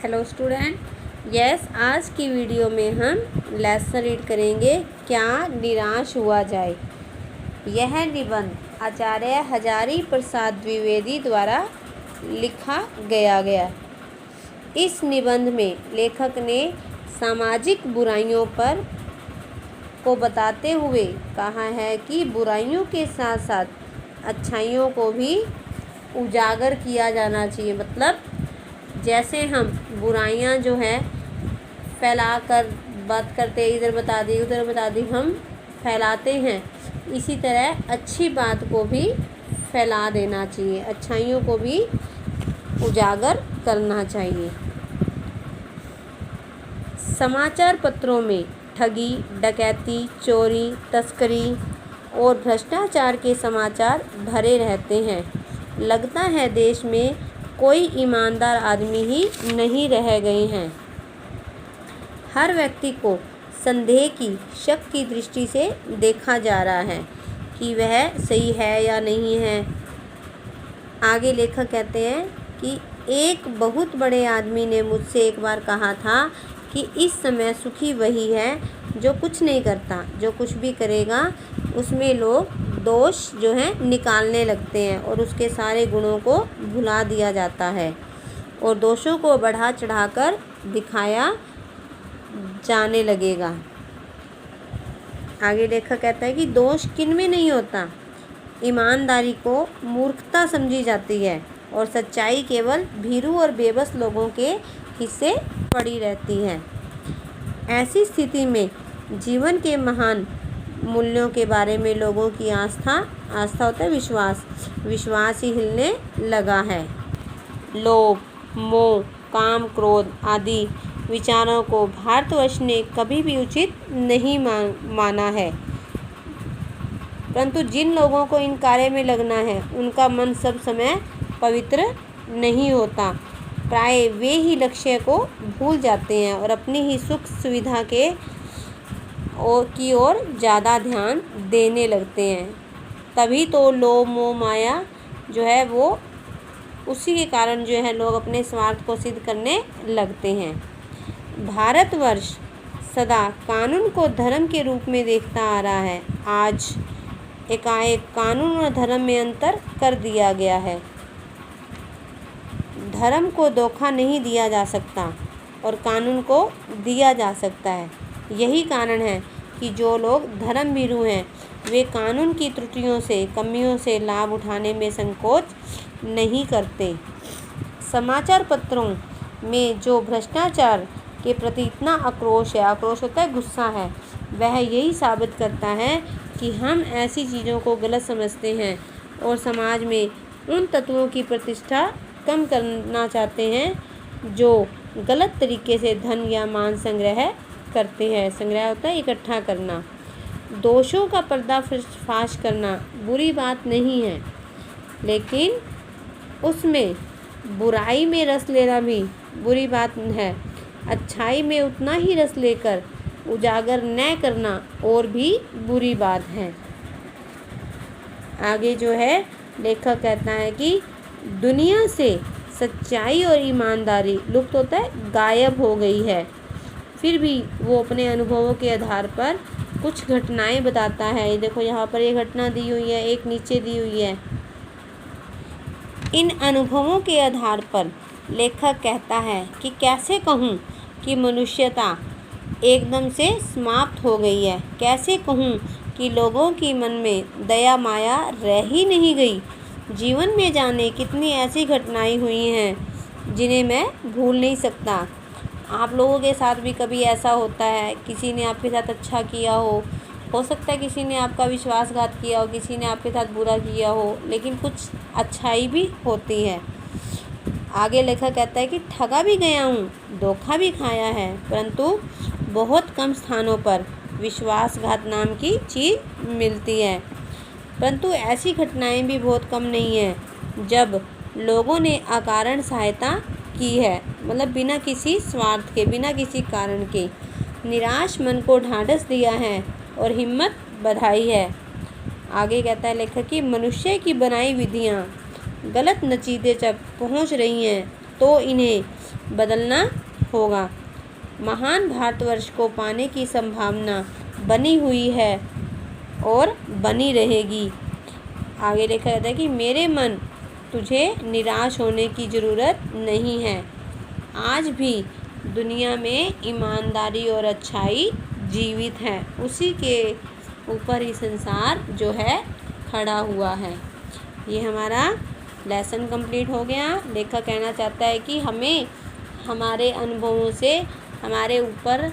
Hello student. Yes, आज की video में हम लेसन रीड करेंगे क्या निराश हुआ जाए। यह निबंध आचार्य हजारी प्रसाद द्विवेदी द्वारा लिखा गया। इस निबंध में लेखक ने सामाजिक बुराइयों पर को बताते हुए कहा है कि बुराइयों के साथ साथ अच्छाइयों को भी उजागर किया जाना चाहिए। मतलब जैसे हम बुराइयां जो है फैला कर बात करते, इधर बता दी उधर बता दी, हम फैलाते हैं, इसी तरह अच्छी बात को भी फैला देना चाहिए, अच्छाइयों को भी उजागर करना चाहिए। समाचार पत्रों में ठगी, डकैती, चोरी, तस्करी और भ्रष्टाचार के समाचार भरे रहते हैं। लगता है देश में कोई ईमानदार आदमी ही नहीं रह गए हैं। हर व्यक्ति को संदेह की, शक की दृष्टि से देखा जा रहा है कि वह सही है या नहीं है। आगे लेखक कहते हैं कि एक बहुत बड़े आदमी ने मुझसे एक बार कहा था कि इस समय सुखी वही है जो कुछ नहीं करता, जो कुछ भी करेगा उसमें लोग दोष जो है निकालने लगते हैं और उसके सारे गुणों को भुला दिया जाता है और दोषों को बढ़ा चढ़ाकर दिखाया जाने लगेगा। आगे लेखक कहता है कि दोष किन में नहीं होता। ईमानदारी को मूर्खता समझी जाती है और सच्चाई केवल भीरू और बेबस लोगों के हिस्से पड़ी रहती है। ऐसी स्थिति में जीवन के महान मूल्यों के बारे में लोगों की आस्था होता है विश्वास ही हिलने लगा है। लोभ, मोह, काम, क्रोध आदि विचारों को भारतवर्ष ने कभी भी उचित नहीं माना है, परंतु जिन लोगों को इन कार्य में लगना है उनका मन सब समय पवित्र नहीं होता। प्राय वे ही लक्ष्य को भूल जाते हैं और अपनी ही सुख सुविधा की ओर ज़्यादा ध्यान देने लगते हैं। तभी तो लोभ, मोह, माया जो है वो उसी के कारण जो है लोग अपने स्वार्थ को सिद्ध करने लगते हैं। भारतवर्ष सदा कानून को धर्म के रूप में देखता आ रहा है। आज एकाएक कानून और धर्म में अंतर कर दिया गया है। धर्म को धोखा नहीं दिया जा सकता और कानून को दिया जा सकता है। यही कारण है कि जो लोग धर्म भीरू हैं वे कानून की त्रुटियों से, कमियों से लाभ उठाने में संकोच नहीं करते। समाचार पत्रों में जो भ्रष्टाचार के प्रति इतना आक्रोश है, आक्रोश होता है गुस्सा है, वह यही साबित करता है कि हम ऐसी चीज़ों को गलत समझते हैं और समाज में उन तत्वों की प्रतिष्ठा कम करना चाहते हैं जो गलत तरीके से धन या मान संग्रह करते हैं। संग्रह होता है इकट्ठा करना। दोषों का पर्दाफाश करना बुरी बात नहीं है, लेकिन उसमें बुराई में रस लेना भी बुरी बात है। अच्छाई में उतना ही रस लेकर उजागर न करना और भी बुरी बात है। आगे जो है लेखक कहता है कि दुनिया से सच्चाई और ईमानदारी लुप्त होता है, गायब हो गई है। फिर भी वो अपने अनुभवों के आधार पर कुछ घटनाएं बताता है। ये देखो यहाँ पर ये घटना दी हुई है, एक नीचे दी हुई है। इन अनुभवों के आधार पर लेखक कहता है कि कैसे कहूँ कि मनुष्यता एकदम से समाप्त हो गई है, कैसे कहूँ कि लोगों की मन में दया माया रह ही नहीं गई। जीवन में जाने कितनी ऐसी घटनाएं हुई हैं जिन्हें मैं भूल नहीं सकता। आप लोगों के साथ भी कभी ऐसा होता है, किसी ने आपके साथ अच्छा किया हो सकता है किसी ने आपका विश्वासघात किया हो, किसी ने आपके साथ बुरा किया हो, लेकिन कुछ अच्छाई भी होती है। आगे लेखक कहता है कि ठगा भी गया हूँ, धोखा भी खाया है, परंतु बहुत कम स्थानों पर विश्वासघात नाम की चीज़ मिलती है। परंतु ऐसी घटनाएं भी बहुत कम नहीं हैं जब लोगों ने अकारण सहायता की है, मतलब बिना किसी स्वार्थ के, बिना किसी कारण के। निराश मन को ढाढ़स दिया है और हिम्मत बढ़ाई है। आगे कहता है लेखक कि मनुष्य की बनाई विधियाँ गलत नतीजे तक पहुँच रही हैं तो इन्हें बदलना होगा। महान भारतवर्ष को पाने की संभावना बनी हुई है और बनी रहेगी। आगे लिखा जाता है कि मेरे मन, तुझे निराश होने की ज़रूरत नहीं है। आज भी दुनिया में ईमानदारी और अच्छाई जीवित है, उसी के ऊपर ही संसार जो है खड़ा हुआ है। ये हमारा लेसन कंप्लीट हो गया। लेखक कहना चाहता है कि हमें हमारे अनुभवों से हमारे ऊपर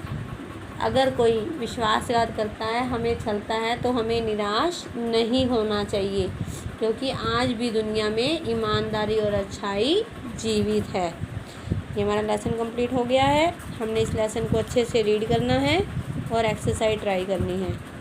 अगर कोई विश्वासघात करता है, हमें छलता है, तो हमें निराश नहीं होना चाहिए, क्योंकि आज भी दुनिया में ईमानदारी और अच्छाई जीवित है। ये हमारा लेसन कंप्लीट हो गया है। हमने इस लेसन को अच्छे से रीड करना है और एक्सरसाइज ट्राई करनी है।